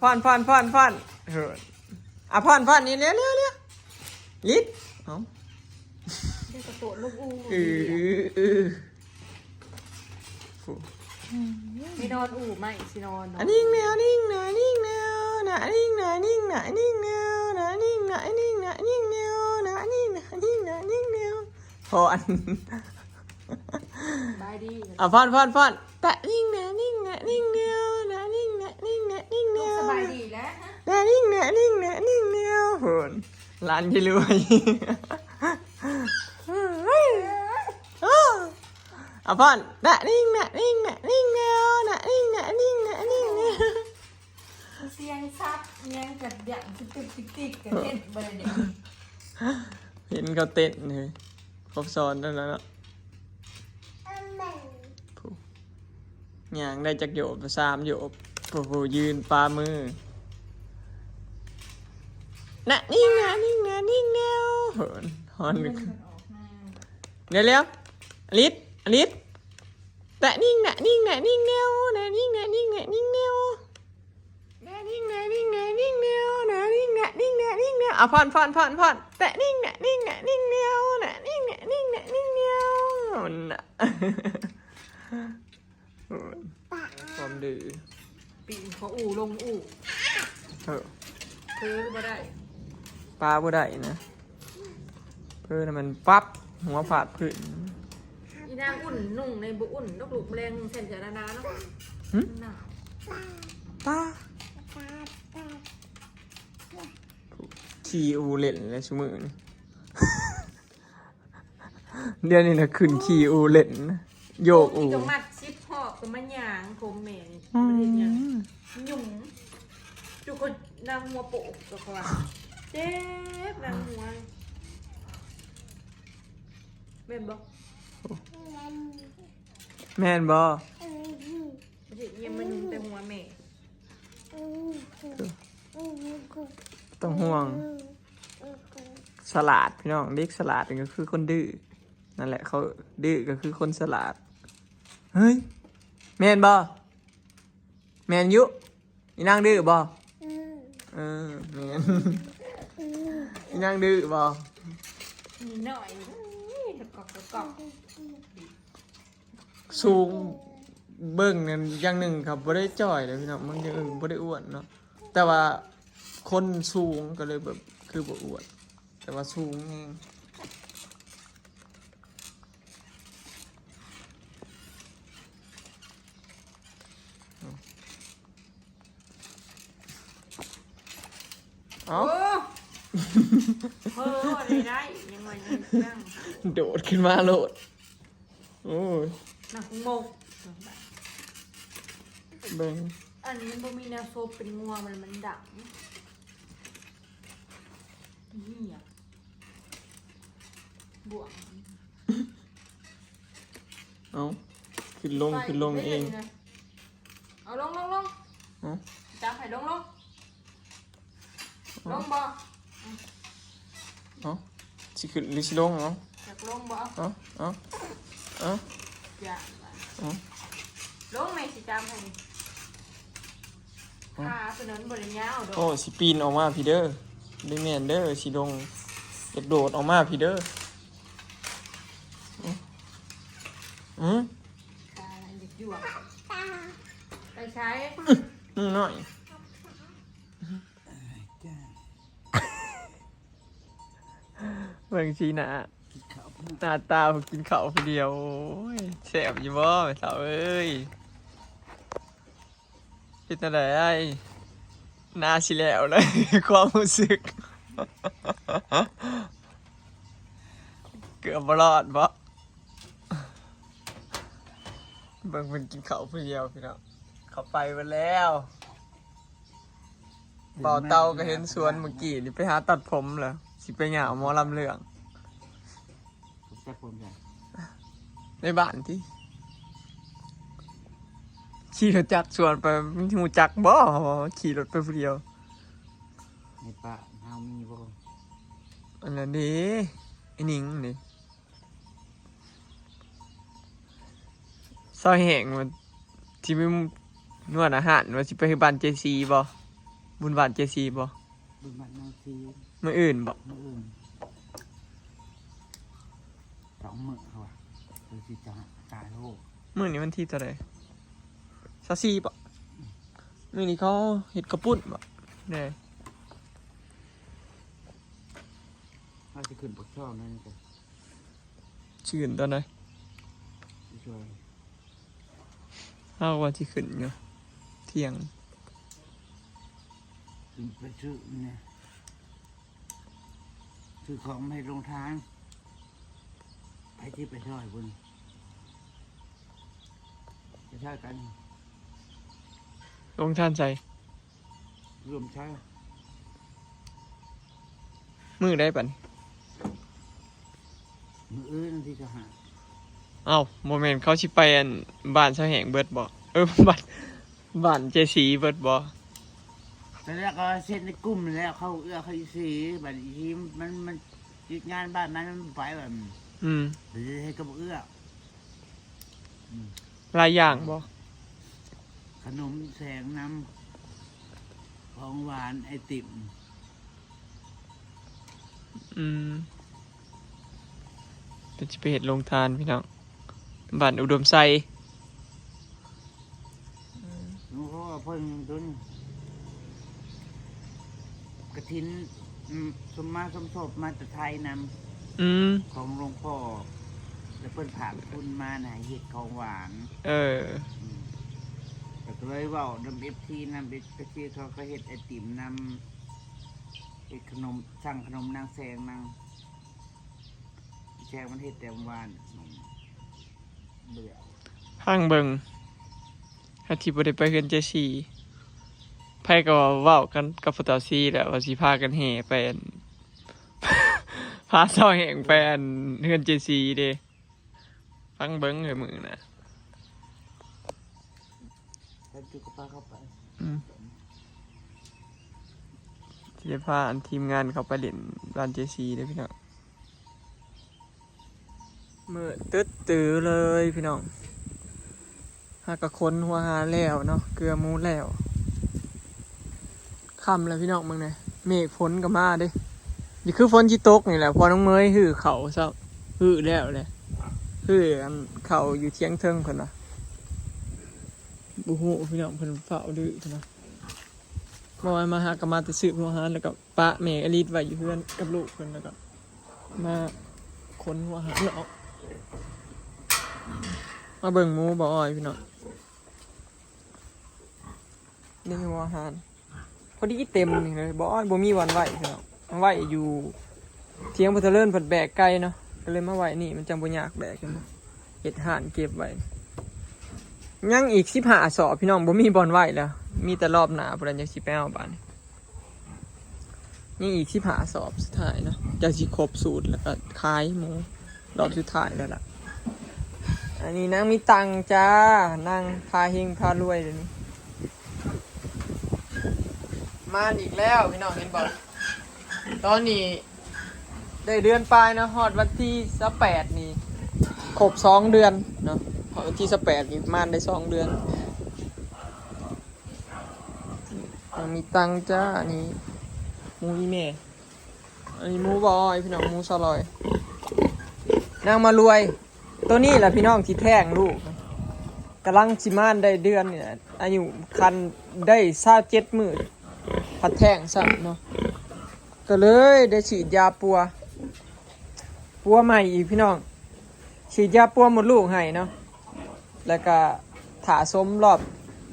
พ่อนเฮ้ยอ่ะพ่อนนี่เร็วลิดเอาเดี๋ยวกระโดดลูกอูไม่นอนอู่ไม่สินอนนิ่งแนวนิ่งแนวนิ่งแนวนะนิ่งแนวนิ่งแนวนิ่งแนวนะนิ่งแนวนิ่งแนวนิ่งแนวนะนิ่งแนวนิ่งแนวนิ่งแนวพ่อนบายดีอ่ะพ่อนแตะนิ่งแนวนิ่งแนวนิ่งแนวนะนิ่งแนวนิ่งแนวนิ่งแนวสบายดีแล้วนะนิ่งแนวนิ่งแนวนิ่งแนวโหนร้านยี่รวยอ่ะพ่อนแตะนิ่งแนวนิ่งแนวนิ่งแนวนะนิ่งแนวนิ่งแนวนิ่งแนวเสียงซับยังกับอย่างติ๊กกันเต้นบริเดณเห็นเขาเต้นเลยครบซ้อนแล้วนะอย่างได้จากโยบ3 โยบผู้ยืนปลามือน่ะนิ่งแนวนิ่งแนวนิ่งแนวเหินฮอนเดี๋ยวลิดแต่นิ่งแนวนิ่งแนวนิ่งแนวนะนิ่งแนวนิ่งแนวนิ่งแนวนะนิ่งแนวนิ่งแนวนิ่งแนวนะนิ่งแนวนิ่งแนวนิ่งแนวอ่ะพ่อนแต่นิ่งแนวนิ่งแนวนิ่งแนวนะนิ่งแนวนิ่งแนวนิ่งแนวน่ะความดื้อปีนเขาอู่ลงอู่เธอมาได้ปลาบ่ได้นะเพื่อนมันปั๊บหัวผาดพื้นอีนางอุ่นนุ่งในบุอุ่นนกหลุกแมลงเส้นเจนาเนาะหนาวปลาขี่อูเล่นเลยชั่วมือนี่เดี๋ยวนี้นะขึ้นขี่อูเล่นโยกอูจะมัดซิปหอกกับมันยางโคมแม่นี่มันเห็นยังหยุ่งจุกคนนางหัวโปกก็เขาว่าเจ็บนางหัวแม่นบ่แม่นบ่ยังมันแต่หัวแม่ต้องห่วงสลัดพี่น้องเด็กสลัดก็คือคนดื้อนั่นแหละเขาดื้อก็คือคนสลัดเฮ้ยแม่นบ่แม่นยุอีนางดื้อบ่แม่นอีนางดื้อบ่มีหน่อยกอกสูงเบิ่งนั่นอย่างหนึ่งครับบ่ได้จ่อยเลยพี่น้องมันอย่างอื่นบ่ได้อ้วนเนาะแต่ว่าคนสูงก็เลยแบบคือบ่อ้วนแต่ว่าสูงเองเอาเฮ้อได้ยังไงยังโดดขึ้นมาโลดโอ้ยหนักโมกเบิ่งอันนี้บ่มีแนวโซเป็นงัวมันดังนี่อ่ะบวกเอาขึ้นลงเองเอาลงจับให้ลงบ่เอาสิขึ้นหรือสิลงเอาอยากลงบ่เอาอยากลงไหมสิจับให้ขาเป็นนั้นบริยาวดอกโอ้สิปีนออกมาพี่เด้อได้แม่นเด้อสิลงอยากโดดออกมาพี่เด้อตาเด็กอยู่ไปใช้หน่อยบางทีนะหน้าตาผมกินข้าวคนเดียวแสบอยู่บ่สาวเอ้ยเป็นอะไรหน้าชิแล้วเลยความรู้สึกเกือบบรอดบ่บางคนกินข้าวคนเดียวพี่น้องเขาไปมาแล้วเป่าเตาก็เห็นสวนเมื่อกี้นี่ไปหาตัดผมเหรอสิไปหาหมอลำเรื่องในบ้านที่ขี่รถจักรสวนไปมีหูจักบ่ขี่รถไปเดียวในป่าเฮามีบ่อันนั้นดิไอ้นิ่งนี่ซอยแห่งมันที่มีนวดอาหารว่าสิไปบ้านเจซีบ่ บุญบานเจซีบ่ บุญบัตรนาซี มื้ออื่นบ่ มื้ออื่น2 มื้อเขาว่าคือสิจะตายโลก มื้อนี้วันที่เท่าใด24บ่มื้อนี้เขาเฮ็ดกระปุ้นบ่แน่ เขาสิขึ้นปกช่องนั่นก็ ชื่นตอนไหน ช่วย เฮาว่าสิขึ้นอยู่เที่ยง ขึ้นไปซื้อเนี่ยซื้อของมาให้ลงทางไปที่ไปช่วยบุญจะช่วยกัน ลงท่านใส่ รวมใช้ มื้อได้ปัน มืออื่นที่จะหา เอ้าบ่แม่นเขาสิไปอันบ้านชาวแหงเบิดบ่บ้านเจซีเบิดบ่ แต่แล้วก็เส้นในกลุ่มแล้วเขาเอื้อเขาอีสีบัดอีทีมันยึดงานบ้านมันไปแบบ อืม หรือให้กับเอื้อ หลายอย่างบ่ ขนมแสงน้ำของหวานไอติม อืมเป็นสิไปเฮ็ดโรงทานพี่น้องบ้านอุดมไซ แล้วก็เพิ่งต้นกระถินสมมาสมทบมาแต่ไทยน อืม ำของหลวงพ่อแล้วเพิ่นผ่านคุณมาหน่ะเห็ดของหวาน เออ แต่ก็เลยเว่านำFTนำFTเขาก็เห็ดไอติมนำเห็ดขนมสั่งขนมนางแซงนางแซงมันเห็ดแต่หวานเบื่อ ห้างเบิงถ้าที่บ่ได้ไปเฮือนเจซีไผก็เว้ากันกับพุทธซีแหละว่าสิพากันแห่ไปอัน พาซอยแห่งไปอันเฮือนเจซีเด้ฟังเบิงเลยมื้อน่ะ แล้วจุกก็พาเข้าไป ที่จะพาอันทีมงานเขาไปเล่นบ้านเจซีเด้อพี่น้องมื้อตึ๊ดตื้อเลยพี่น้องหากะคนหัวหาแล้วเนาะเกลือหมูแล้วค่ำแล้วพี่น้องมึงเนี่ยเมฆฝนก็มาเด้นี่คือฝนที่ตกนี่แหละพอน้องเมยหื้อเขาซะหื้อแล้วเลยหื้ออันเขาอยู่เที่ยงเทิงคนน่ะบูฮูพี่น้องเพิ่นเฝ้าดื้อพุ่นนะบ่ว่ามาหากะมาแต่ซื้อหัวหาแล้วก็ปะแม่อลิศไว้อยู่เพื่อนกับลูกเพิ่นแล้วก็มาคนหัวหาเนาะมาเบิ่งหมูบ่อ้อยพี่น้องนี่หัวหาพอดีเต็มนี่เลยบ่อ้อยบ่มีวันไหวพี่น้องมาไหวอยู่เที่ยงพุทธเลิศเพิ่นแบกไก่เนาะก็เลยมาไหวนี่มันจังบ่ยากแบกกันเฮ็ดห่านเก็บไว้ยังอีก15 สอบพี่น้องบ่มีบ่อนไหวแล้วมีแต่รอบหน้าพุ่นจังสิไปเอาบาดนี้ยังอีก15 สอบสุดท้ายเนาะจังสิครบสูตรแล้วก็ขายหมูรอบสุดท้ายแล้วล่ะอันนี้นางมีตังค์จ้านางพาเฮงพารวยเดี๋ยวนี้มาอีกแล้วพี่น้องเห็นบอกตอนนี้ได้เดือนปลายนะฮอดวันที่18นี่ครบ2 เดือนเนาะฮอดวันที่18นี่มาได้2 เดือนมีตังค์จ้าอันนี้หมูอีแม่อันนี้หมูบอยพี่น้องหมูซอลอยนางมารวยตัวนี้แหละพี่น้องที่แท่งลูกกำลังสิมานได้เดือนเนี่ยอายุคันได้27 มื้อพัดแท่งซะเนาะก็เลยได้ฉีดยาปัวใหม่อีกพี่น้องฉีดยาปัวหมดลูกให้เนาะแล้วก็ถาสมร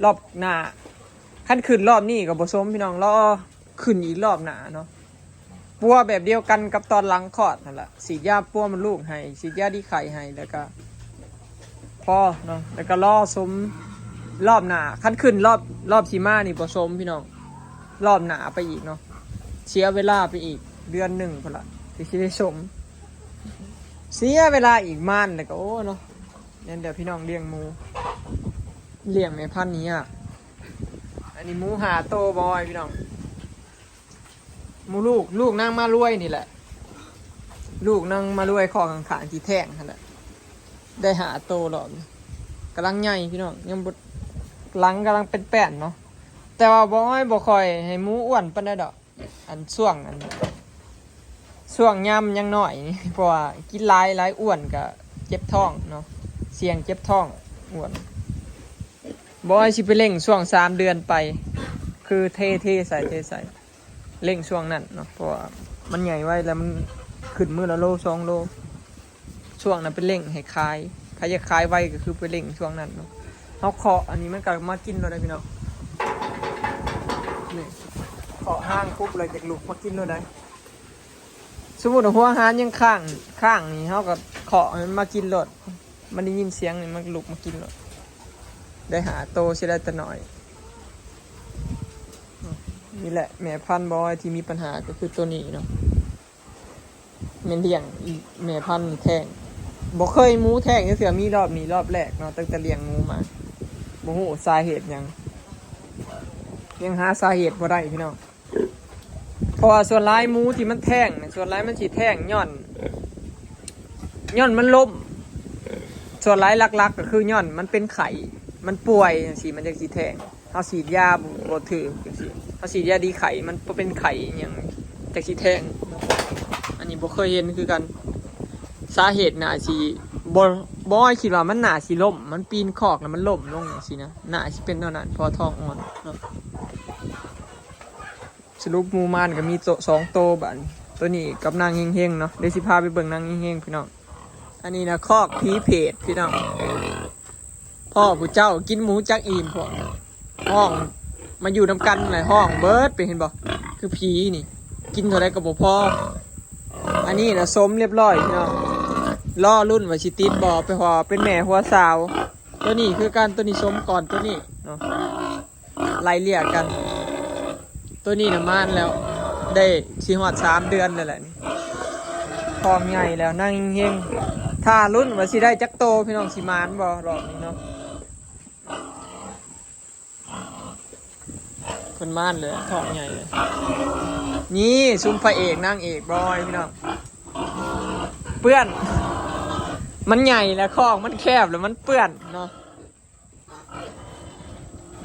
อบหน้าขั้นขึ้นรอบนี้ก็บ่สมพี่น้องรอขึ้นอีกรอบหน้าเนาะปัวแบบเดียวกันกับตอนหลังคลอดนั่นแหละฉีดยาปัวหมดลูกให้ฉีดยาดีไข่ให้แล้วก็พอเนาะแล้วก็รอสมรอบหน้าขั้นขึ้นรอบสีมานี่บ่สมพี่น้องรอบหนาไปอีกเนาะเสียเวลาไปอีกเดือนหนึ่งพอละที่จะได้สมเสียเวลาอีกม่านเลยก็โอ้เนาะเนี่ยเดี๋ยวพี่น้องเลี้ยงหมูเลี้ยงในพันธุ์นี้อ่ะอันนี้หมูหาโตบอยพี่น้องหมูลูกนั่งมารวยนี่แหละลูกนั่งมารวยข้อข้างๆที่แท่งนั่นแหละได้หาโตหรอกกำลังใหญ่พี่น้องยังบดหลังกำลังเป็นแป้นเนาะ แต่ว่าบ่ให้บ่ค่อยให้หมูอ้วนปานใดดอกอันช่วงยามยังน้อยนี่เพราะว่ากินหลายอ้วนก็เจ็บท้องเนาะเสี่ยงเจ็บท้องอ้วนบ่ให้สิไปเร่งช่วง3 เดือนไป คือเทใส่เร่งช่วงนั้นเนาะเพราะว่ามันใหญ่ไว้แล้วมันขึ้นมื้อละโล2 โลช่วงนั้นเป็นเร่งให้คายใครจะคายไวก็คือไปเร่งช่วงนั้นเนาะเฮาเคาะอันนี้มันก็มากินเราได้พี่น้องนี่เคาะห้างปุ๊บเลยจากลูกมากินเราได้สมมุติว่าหัวอาหารยังข้างนี่เฮาก็เคาะให้มันมากินรถมันได้ยินเสียงนี่มันลุกมากินรถได้หาโตสิได้แต่น้อยนี่แหละแม่พันธุ์บอยที่มีปัญหาก็คือตัวนี้เนาะแม่เลี้ยงแม่พันธุ์แท่งบ่เคยหมูแท่งเสือมีรอบนี้รอบแรกเนาะตั้งแต่เลี้ยงหมูมาบ่ฮู้สาเหตุหยังหาสาเหตุบ่ได้พี่น้องเพราะว่าส่วนหลายหมูที่มันแท่งส่วนหลายมันสิแท่งย้อนมันล้มส่วนหลายหลักๆก็คือย้อนมันเป็นไข้มันป่วยจังซี่มันจังสิแท่งเฮาฉีดยาบ่ถือจังซี่เฮาฉีดยาดีไข้มันบ่เป็นไข้หยังจังสิแท่งอันนี้บ่เคยเห็นคือกันสาเหตุน่าสิบ่คิดว่ามันน่าสิล้มมันปีนคอกแล้วมันล้มลงจังซี่นะน่าสิเป็นเท่านั้นพอท้องอ่อนเนาะสรุปหมู่มานก็มี2 โตบัดตัวนี้กับนางเฮงๆเนาะเดี๋ยวสิพาไปเบิ่งนางเฮงๆพี่น้องอันนี้นะคอกผีเพจพี่น้องพ่อผู้เจ้ากินหมูจักอิ่มพวกห้องมาอยู่นำกันหลายห้องเบิร์ดไปเห็นบ่คือผีนี่กินเท่าไรก็บ่พออันนี้นะสมเรียบร้อยพี่น้องล่อรุ่นว่าสิติดบ่ไปหอเป็นแม่หัวสาวตัวนี้คือการตัวนี้สมก่อนตัวนี้เนาะไล่เลี่ยกันตัวนี้นะม่านแล้วได้สิฮอด3 เดือนแล้วแหละนี่ทองใหญ่แล้วนั่งเฮงถ้ารุ่นว่าสิได้จักโตพี่น้องสิมานบ่รอบนี้เนาะเพิ่นม่านเลยทองใหญ่เลยนี่ซุ่มพระเอกนางเอกบอยพี่น้องเปื้อนมันใหญ่แล้วคอกมันแคบแล้วมันเปื้อนเนาะ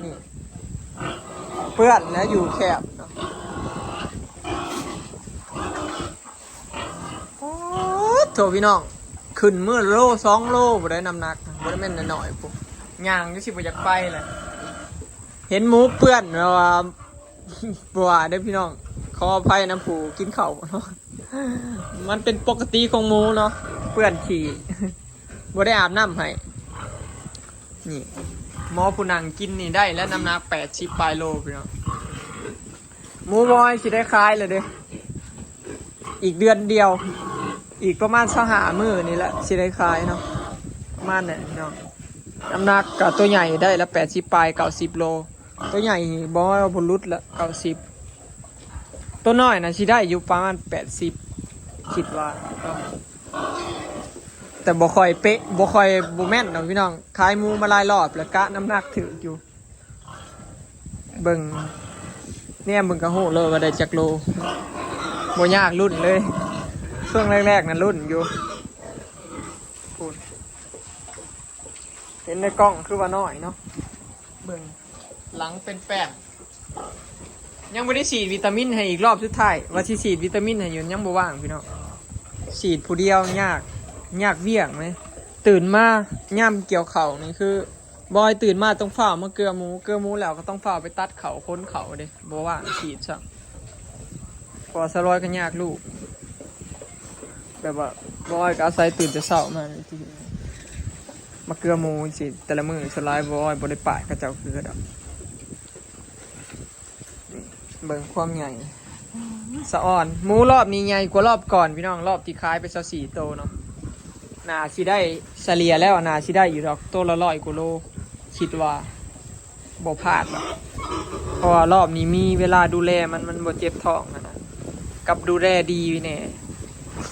นี่เปื้อนแล้วอยู่แคบเนาะโถพี่น้องขึ้นมื้อโล2 โลบ่ได้น้ำหนักบ่ได้แม่นน้อยๆปุ๊บย่างก็สิบ่อยากไปแหละเห็นหมูเปื้อนแล้วว่าบ่ว่าได้พี่น้องขออภัยนะผู้กินข้าวเนาะมันเป็นปกติของหมูเนาะเปื้อนขี้บ่ได้อาบน้ำให้นี่หมอผู้นั่งกินนี่ได้แล้วน้ำหนัก80 ปลายโลพี่น้องหมูบอยสิได้ขายเลยเด้ออีกเดือนเดียวอีกประมาณ25 มื้อนี่แหละสิได้ขายเนาะประมาณนั้นเนาะน้ำหนักกับตัวใหญ่ได้ละ80 ปลาย90 โลตัวใหญ่บอยเอาบนรุดละ90ตัวน้อยนะสิได้อยู่ประมาณ80คิดว่าแต่บ่ค่อยเป๊ะบ่ค่อยบ่แม่นเนาะพี่น้องขายหมูมาหลายรอบแล้วกะน้ำหนักถึงอยู่เบิ่งเนี่ยมึงก็ฮู้เลยว่าได้จักโลบ่ยากรุ่นเลยช่วงแรกๆนั้นรุ่นอยู่พูดเห็นในกล้องคือว่าน้อยเนาะเบิ่งหลังเป็นแป้งยังไม่ได้ฉีดวิตามินให้อีกรอบสุดท้ายว่าที่ฉีดวิตามินให้อยู่ยังบ่ว่างพี่น้องฉีดผู้เดียวยากเวี่ยงไหมตื่นมาย่ำเกี่ยวเข่านี่คือบอยตื่นมาต้องฝ่ามาเกลือหมูแล้วก็ต้องฝ่าไปตัดเข่าค้นเข่าเด้บ่ว่างฉีดซะพอสลอยก็ยากลูกแบบว่าบอยก็อาศัยตื่นแต่เช้ามาที่มาเกลือหมูสิแต่ละมือสลายบอยบ่ได้ปะกระเจ้าเกลือดอกเบิ่งความใหญ่สะอ่อนหมูรอบนี้ใหญ่กว่ารอบก่อนพี่น้องรอบที่ขายไป24 โตเนาะน่าสิได้เฉลี่ยแล้วน่าสิได้อยู่ดอกโตละ100 กว่าโลคิดว่าบ่พลาดหรอกเพราะว่ารอบนี้มีเวลาดูแลมันบ่เจ็บท้องนะกับดูแลดีแน่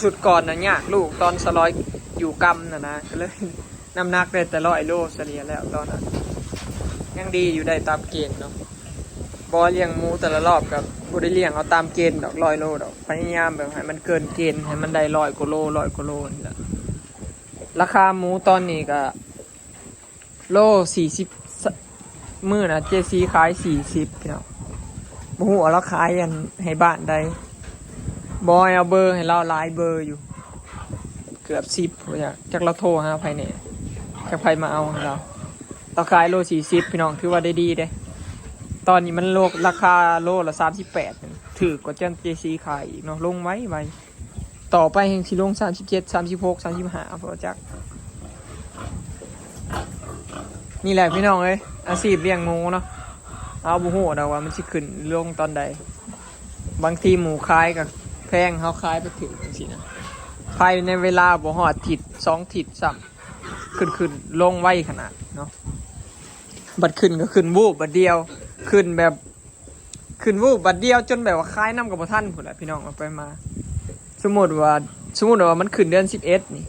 สุดก่อนนะยากลูกตอนสลอยอยู่กำนะก็เลยน้ำหนักได้แต่100 โลเฉลี่ยแล้วตอนนั้นยังดีอยู่ได้ตามเกณฑ์เนาะบอเลี้ยงหมูแต่ละรอบกับบ่ได้เลี้ยงเอาตามเกณฑ์ดอก100 โลดอกพยายามแบบให้มันเกินเกณฑ์ให้มันได้100 กว่าโลนี่แหละราคาหมูตอนนี้ก็โล มื้อน่ะเจซีขาย40พี่น้องบ่ฮู้ว่าเราขายอันให้บ้านใดบอยเอาเบอร์ให้เราหลายเบอร์อยู่เกือบ10พุ่นน่ะจักเราโทรหาไผแหน่จักไผมาเอาให้เราขายโล40พี่น้องถือว่าได้ดีเด้ตอนนี้มันโลราคาโลละ38ถือกว่าจังเจซีขายอีกเนาะลงไว้ต่อไปแห่งสิลง37 36 35พอจักนี่แหละพี่น้องเอ้ยอาชีพเลี้ยงหมูเนาะเอาบ่ฮู้ดอกว่ามันสิขึ้นลงตอนใดบางทีหมูขายก็แพงเฮาขายไปถึงจังซี่นะภายในเวลาบ่ฮอดอาทิตย์2อาทิตย์ซ้ำขึ้นลงไวขนาดเนาะบัดขึ้นก็ขึ้นวูบบัดเดียวขึ้นแบบขึ้นวูบบัดเดียวจนแบบว่าขายน้ำกับบ่ทันพุ่นแหละพี่น้องเอาไปมาสมมุติว่ามันขึ้นเดือน11นี่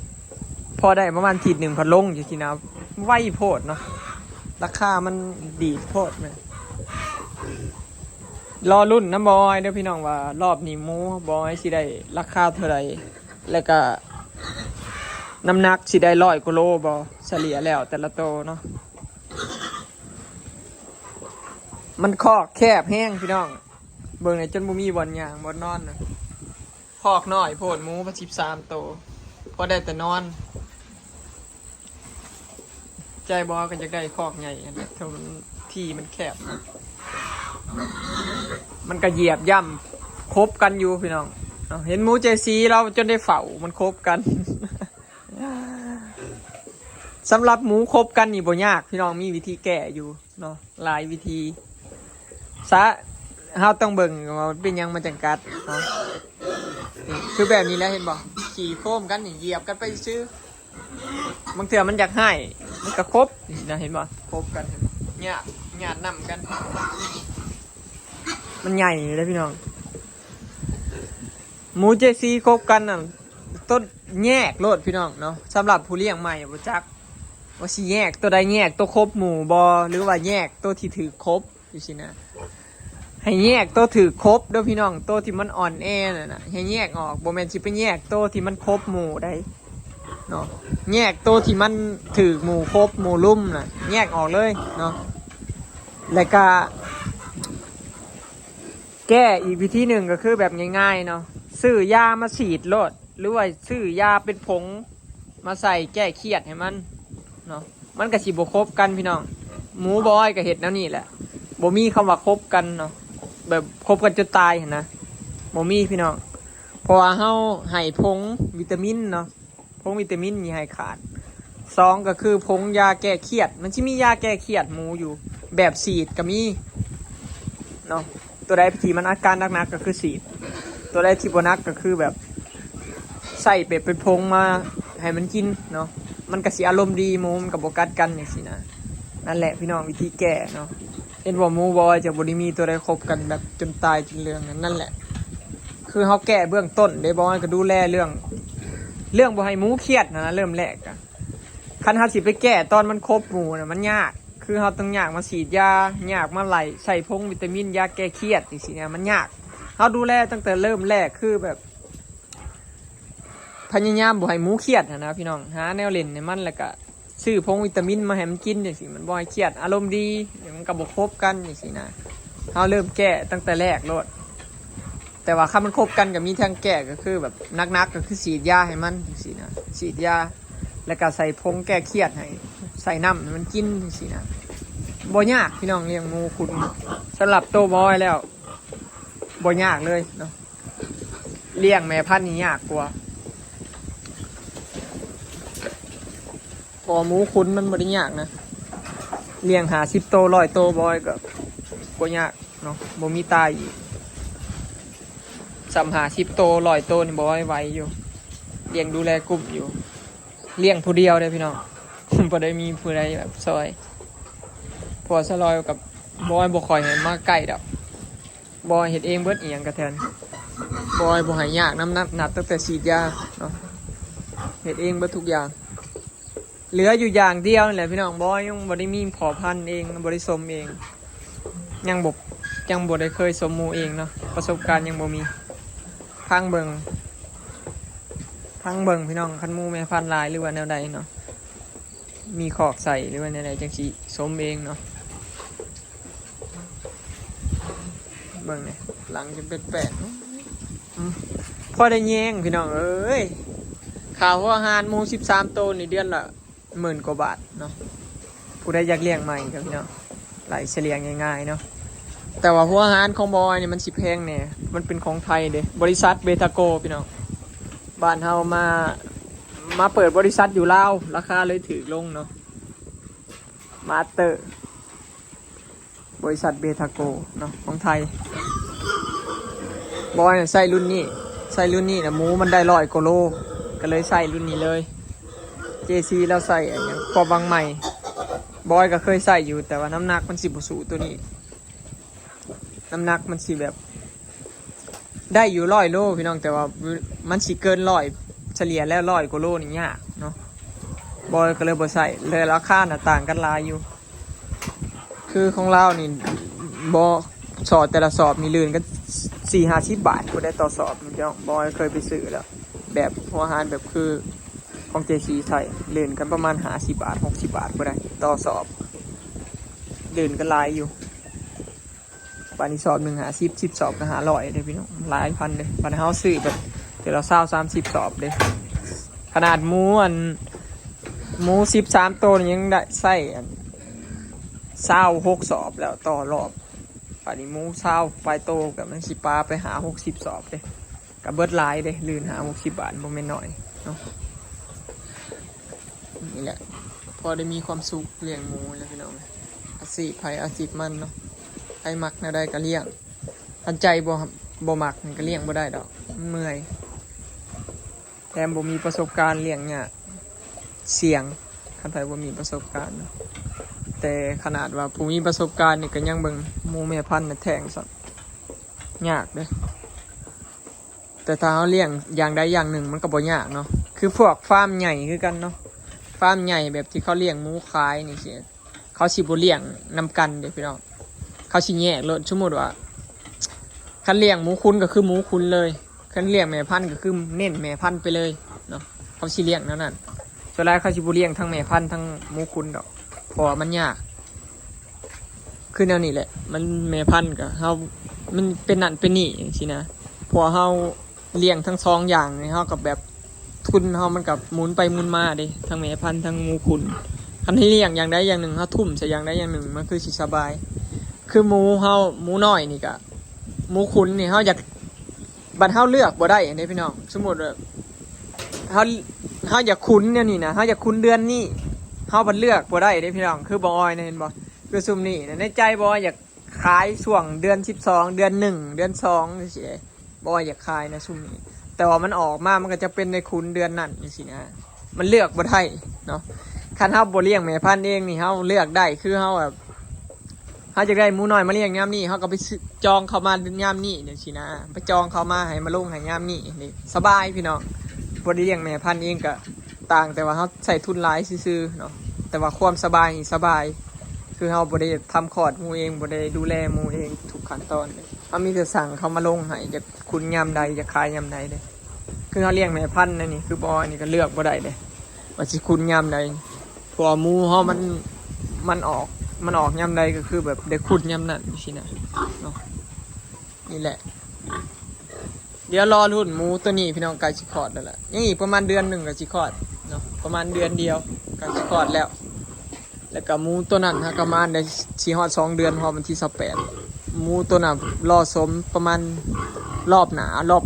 พอได้ประมาณอาทิตย์นึงพันลงจังซี่นะไวโพดเนาะราคามันดีโพดแม่รอรุ่นน้ำบอยเด้อพี่น้องว่ารอบนี้หมูบอยสิได้ราคาเท่าไหร่แล้วก็น้ำหนักสิได้100กว่าโลบ่เฉลี่ยแล้วแต่ละโตเนาะมันคอกแคบแห้งพี่น้องเบิ่งในจนบ่มีบ่อนย่างบ่อนนอนน่ะคอกน้อยโพดหมูมา13โตพอได้แต่นอนใจบอก็จะได้คอกใหญ่อันนี้ถ้ามันที่มันแคบมันก็เหยียบย่ำคบกันอยู่พี่น้องเห็นหมูเจซีเราจนได้เฝ้ามันคบกัน สำหรับหมูคบกันนี่บ่ยากพี่น้องมีวิธีแก้อยู่เนาะหลายวิธีเฮาต้องเบิ่งว่าเป็นยังมันจังกัดเนาะคือแบบนี้แล้วเห็นบ่ขี่โค้มกันนี่เหยียบกันไปซื้อบางเทื่อมันอยากให้มันก็คบนะเห็นบ่คบกันหยาดนำกันมันใหญ่เลยพี่น้องหมูเจซีคบกันน่ะต้นแยกโลดพี่น้องเนาะสำหรับผู้เลี้ยงใหม่บ่จักว่าสิแยกตัวใดแยกตัวครบหมู่บ่หรือว่าแยกตัวที่ถือครบอยู่สินะให้แยกตัวถือครบเด้อพี่น้องตัวที่มันอ่อนแอน่ะนะให้แยกออกบ่แม่นสิไปแยกตัวที่มันครบหมู่ได้เนาะแยกตัวที่มันถือหมู่ครบหมู่ลุ่มน่ะแยกออกเลยเนาะแล้วก็แก้อีกวิธีหนึ่งก็คือแบบง่ายๆเนาะซื้อยามาฉีดโลดหรือว่าซื้อยาเป็นผงมาใส่แก้เครียดให้มันเนาะมันก็สิบ่ครบกันพี่น้องหมูบอยก็เห็ดแนวนี้แหละบ่มีคำว่าคบกันเนาะแบบคบกันจนตายเห็นนะบ่มีพี่น้องเพราะว่าเฮาให้ผงวิตามินเนาะผงวิตามินมีให้ขาด2ก็คือผงยาแก้เครียดมันสิมียาแก้เครียดหมูอยู่แบบฉีดก็มีเนาะตัวใดที่มันอาการหนักๆก็คือฉีดตัวใดที่บ่หนักก็คือแบบใส่เป็นผงมาให้มันกินเนาะมันก็สิอารมณ์ดีหมูมันก็บ่กัดกันจังซี่นะนั่นแหละพี่น้องวิธีแก้เนาะเห็นว่าหมูบอยจะบ่ได้มีตัวใดคบกันแบบจนตายจนเรื่องนั่นแหละคือเฮาแก้เบื้องต้นได้บอยก็ดูแลเรื่องบ่ให้หมูเครียดนะเริ่มแรกอ่ะคันเฮาสิไปแก้ตอนมันครบหมูน่ะมันยากคือเฮาต้องยากมาฉีดยายากมาไหลใส่พงวิตามินยาแก้เครียดจังซี่นะมันยากเฮาดูแลตั้งแต่เริ่มแรกคือแบบพยายามบ่ให้หมูเครียดนะพี่น้องหาแนวเล่นให้มันแล้วก็ซื้อพงวิตามินมาให้มันกินจังซี่มันบ่ให้เครียดอารมณ์ดีเดี๋ยวมันก็บ่คบกันจังซี่นะเฮาเริ่มแก้ตั้งแต่แรกโลดแต่ว่าถ้ามันคบกันก็มีทางแก้ก็คือแบบนักๆก็คือฉีดยาให้มันจังซี่นะฉีดยาแล้วก็ใส่พงแก้เครียดให้ใส่น้ำให้มันกินจังซี่นะบ่ยากพี่น้องเลี้ยงหมูขุนสำหรับโตบอยแล้วบ่ยากเลยเนาะเลี้ยงแม่พันธุ์นี่ยากกว่าพอหมูขุนมันบ่ได้ยากนะเลี้ยง50โต100โตบอยก็บ่ยากเนาะบ่มีตายอีก50โต100โตนี่บ่ไหวอยู่เลี้ยงดูแลกลุ่มอยู่เลี้ยงผู้เดียวเด้อพี่น้อง บ่ได้มีผู้ใดแบบซอยพอสลอยกับบอยบ่ค่อยให้มาใกล้ดอกบอยเฮ็ดเองเบิดอีหยังกระแทนบอยบ่ให้ยากน้ำหนักตั้งแต่ฉีดยาเนาะเฮ็ดเองเบิดทุกอย่างเหลืออยู่อย่างเดียวนี่แหละพี่น้องบอยยังบ่ได้มีพอพันธุ์เองบ่ได้สมเองยังบ่ได้เคยสมหมูเองเนาะประสบการณ์ยังบ่มีพังเบิ่งพี่น้องคันหมูแม่พันธุ์ลายหรือว่าแนวใดเนาะมีขอกใส่หรือว่าแนวใดจังสิสมเองเนาะ บิ่งเนี่ยหลังจะเป็นแปดพอได้แย่งพี่น้องเอ้ยข่าวว่าอาหารหมู13ตัวนี่เดือนละ10,000 กว่าบาทเนาะผู้ใดอยากเลี้ยงใหม่ครับพี่น้องไหลเฉลี่ยง่ายๆเนาะแต่ว่าหัวอาหารของบอยนี่มันสิแพงเนี่ยมันเป็นของไทยเด้บริษัทเบทาโกพี่น้องบ้านเฮามาเปิดบริษัทอยู่ลาวราคาเลยถือลงเนาะมาสเตอร์บริษัทเบทาโกเนาะของไทยบอยใส่รุ่นนี้นะหมูมันได้100 กว่าโลก็เลยใส่รุ่นนี้เลย JC แล้วใส่อย่างกอบางใหม่บอยก็เคยใส่อยู่แต่ว่าน้ำหนักมันสิบสูตัวนี้น้ำหนักมันสิแบบได้อยู่100 โลพี่น้องแต่ว่ามันสิเกิน100เฉลี่ยแล้ว100 กว่าโลนี่ยากเนาะบอยก็เลยบ่ใส่เลยราคาน่ะต่างกันหลายอยู่คือของเรานี่บอสอบแต่ละสอบมีลื่นกัน4-50 บาทก็ได้ต่อสอบพี่น้องบอยเคยไปซื้อแล้วแบบหัวอาหารแบบคือของ JC ใส่ลื่นกันประมาณ50 บาท60 บาทก็ได้ต่อสอบลื่นกันหลายอยู่วันนี้สอบ1 50 10 สอบก็500เลยพี่น้องหลายพันเลยวันนี้เฮาซื้อแบบเดี๋ยวเรา20-30 สอบเลยขนาดหมู13 ตัวยังได้ใส่26 สอบแล้วต่อรอบวันนี้หมู20 ปลายโตกับมันสิปลาไป60 สอบเลยกับเบิดหลายเลยลื่น60 บาทบ่แม่นน้อยเนาะนี่แหละพอได้มีความสุขเลี้ยงหมูแล้วพี่น้องอาชีพมันเนาะใครมักแนวใดก็เลี้ยงทันใจบ่มักมันก็เลี้ยงบ่ได้ดอกมันเมื่อยแถมบ่มีประสบการณ์เลี้ยงเนี่ยเสี่ยงคันไผบ่มีประสบการณ์แต่ขนาดว่าผู้มีประสบการณ์นี่ก็ยังเบิ่งหมูแม่พันธุ์น่ะแทงซักยากเด้แต่ถ้าเฮาเลี้ยงอย่างใดอย่างหนึ่งมันก็บ่ยากเนาะคือพวกฟาร์มใหญ่คือกันเนาะฟาร์มใหญ่แบบที่เขาเลี้ยงหมูขายนี่สิเขาสิบ่เลี้ยงนำกันเด้พี่น้องเขาสิแยกเลยสมมุติว่าคันเลี้ยงหมูคุณก็คือหมูคุณเลยคันเลี้ยงแม่พันธุ์ก็คือเน้นแม่พันธุ์ไปเลยเนาะเขาสิเลี้ยงนั่นส่วนหลายเขาสิบ่เลี้ยงทั้งแม่พันธุ์ทั้งหมูคุณดอกเพราะมันยากคือแนวนี้แหละมันแม่พันธุ์ก็เฮามันเป็นนั่นเป็นนี่จังซี่นะพอเฮาเลี้ยงทั้ง2อย่างนี่เฮากับแบบทุนเฮามันกับหมุนไปหมุนมาเด้ทั้งแม่พันธุ์ทั้งหมูคุณคันให้เลี้ยงอย่างใดอย่างหนึ่งเฮาทุ่มใส่อย่างใดอย่างหนึ่งมันคือสิสบายคือหมูน้อยนี่ก็หมูคุณนี่เฮาอยากบัดเฮาเลือกบ่ได้อันนี้พี่น้องสมมุติว่าเฮาอยากคุ้นเนี่ยนี่นะเฮาอยากคุ้นเดือนนี้เฮาบัดเลือกบ่ได้เด้พี่น้องคือบอยนะเห็นบ่คือซุมนี้ในใจบอยอยากขายช่วงเดือน12เดือน1เดือน2จังซี่บอยอยากขายนะซุมนี้แต่ว่ามันออกมามันก็จะเป็นในคุ้นเดือนนั้นจังซี่นะมันเลือกบ่ได้เนาะคันเฮาบ่เลี้ยงแม่พันธุ์เองนี่เฮาเลือกได้คือเฮาแบบเฮาจะได้หมูน้อยมาเลี้ยงยามนี้เฮาก็ไปจองเข้ามายามนี้จังซี่นะไปจองเข้ามาให้มาลงให้ยามนี้นี่สบายพี่น้องบ่ได้เลี้ยงแม่พันธุ์เองก็ต่างแต่ว่าเฮาใส่ทุนหลายซื่อๆเนาะแต่ว่าความสบายนี่สบายคือเฮาบ่ได้ทำคลอดหมูเองบ่ได้ดูแลหมูเองทุกขั้นตอนเลยเฮามีแต่สั่งเขามาลงให้จะคุณยามใดจะขายยามใดเด้คือเฮาเลี้ยงแม่พันธุ์นี่คือบ่นี่ก็เลือกบ่ได้เด้ว่าสิคุณยามใดเพราะหมูเฮามันออกยามใดก็คือแบบได้คุณยามนั้นจังซี่นะเนาะนี่แหละเดี๋ยวรอรุ่นหมูตัวนี้พี่น้องใกล้สิคลอดแล้วล่ะยังอีกประมาณเดือนหนึ่งก็สิคลอดเนาะประมาณเดือนเดียวก็สิคลอดแล้วก็หมูตัวนั้นฮะประมาณได้สิฮอด2 เดือนพอวันที่28หมูตัวนั้นรอสมประมาณรอบหนารอบ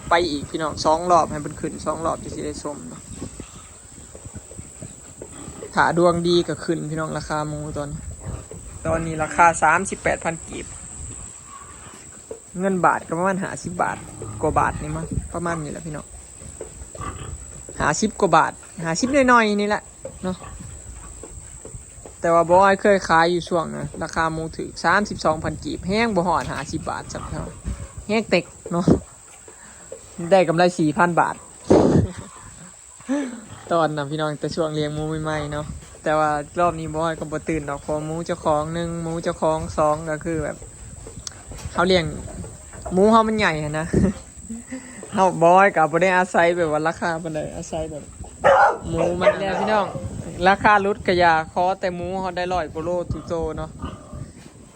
ไปอีกพี่น้อง2 รอบให้มันขึ้น2 รอบจะสิได้สมเนาะถ้าดวงดีก็ขึ้นพี่น้องราคาหมูตอนนี้ราคา 38,000 กีบเงินบาทก็ประมาณ50 บาทกว่าบาทนี่มั้งประมาณนี้แหละพี่น้อง50 กว่าบาท50น้อยๆนี่แหละเนาะแต่ว่าบอยเคยขายอยู่ช่วงนะราคาหมูถือ 32,000 กีบแห้งบ่หอด50 บาทสักเท่าแห้งเต็กเนาะได้กำไร 4,000 บาท ตอนนะพี่น้องแต่ช่วงเลี้ยงหมูใหม่ๆเนาะแต่ว่ารอบนี้บอยก็บ่ตื่นดอกพอหมูเจ้าของ1หมูเจ้าของ2ก็คือแบบเขาเลี้ยงหมูเขามันใหญ่นะ เขาบอยกับบ่ได้อาศัยแบบว่าราคาปานใดอาศัยแบบหมูมันแล้วพี่น้องราคาลดกระยาคอแต่หมูเขาได้100 กว่าโลทุกโตเนาะ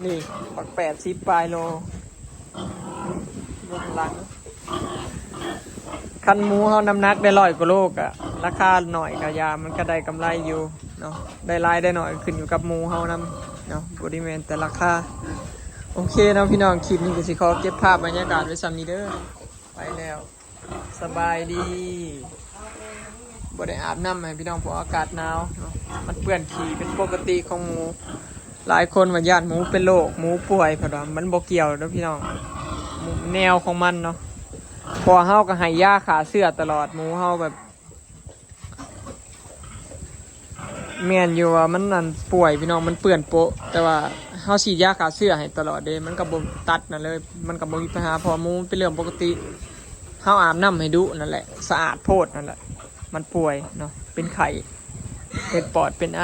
นี่ปัก80 ปลายโล เบื้องหลังคันหมูเฮาน้ำหนักได้100กว่าโลกะราคาหน่อยกะยามันก็ได้กำไรอยู่เนาะได้รายได้หน่อยขึ้นอยู่กับหมูเฮานำเนาะบ่ได้แม่นแต่ราคาโอเคเนาะพี่น้องคลิปนี้ก็สิขอเก็บภาพบรรยากาศไว้ซ้ำนี้เด้อไปแล้วสบายดีบ่ได้อาบน้ำให้พี่น้องเพราะอากาศหนาวเนาะมันเปื้อนขี้เป็นปกติของหมูหลายคนว่าญาติหมูเป็นโรคหมูป่วยเพราะว่ามันบ่เกี่ยวเด้อพี่น้องแนวของมันเนาะพอเฮาก็ให้ยาขาเสื้อตลอดหมูเฮาแบบแม่นอยู่ว่ามันนั่นป่วยพี่น้องมันเปื้อนโปะแต่ว่าเฮาฉีดยาขาเสื้อให้ตลอดเด้มันก็บ่ตัดนั่นเลยมันก็บ่มีปัญหาเพอหมูเป็นเรื่องปกติเฮาอาบน้ำให้ดุนั่นแหละสะอาดโพดนั่นแหละมันป่วยเนาะเป็นไข้เป็นปอดเป็นไอ